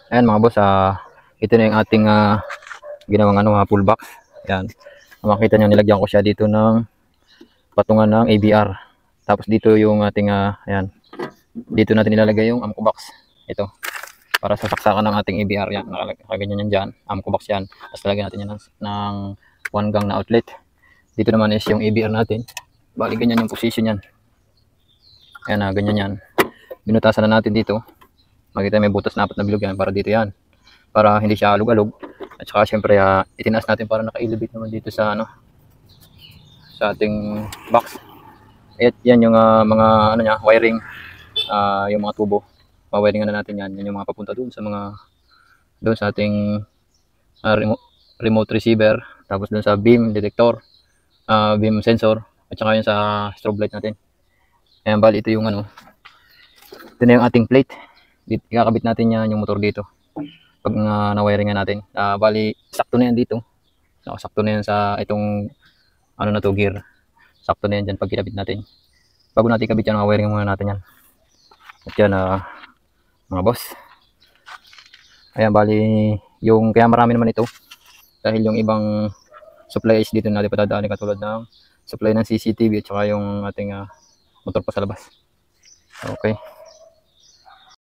Ayan mga boss, ito na yung ating ginawang full box. Ayan. Makita nyo, nilagyan ko siya dito ng patungan ng ABR. Tapos dito yung ating ayan. Dito natin nilalagay yung amco box. Ito. Para sa saksakan ng ating ABR. Yan. Nakaganyan yan dyan. Amco box yan. Tapos lalagyan natin yan ng 1 gang na outlet. Dito naman is yung ABR natin. Bali ganyan yung position yan. Ayan, ganyan yan. Binutasan na natin dito. Makita may butas na 4 na bilog yan para dito yan. Para hindi siya alog-alog. At saka syempre itinaas natin para naka-elevate naman dito sa sa ating box. At yan yung mga wiring, yung mga tubo. Pa-wiring na natin yan. Yan yung mga papunta doon sa ating remote receiver, tapos doon sa beam detector, beam sensor, at saka yun sa strobe light natin. Ayan, bali ito yung ito na yung ating plate. Ikakabit natin yan yung motor dito pag na-wiring natin. Bali sakto na yan dito. Sakto na yan sa itong gear. Sakto na yan dyan pag kinabit natin. Bago natin ikabit yan, wiring muna natin yan. At yan mga boss. Ayan, bali yung kaya marami naman ito dahil yung ibang supply is dito natin patadaanin, katulad ng supply ng CCTV at saka yung ating motor pa sa labas. Okay.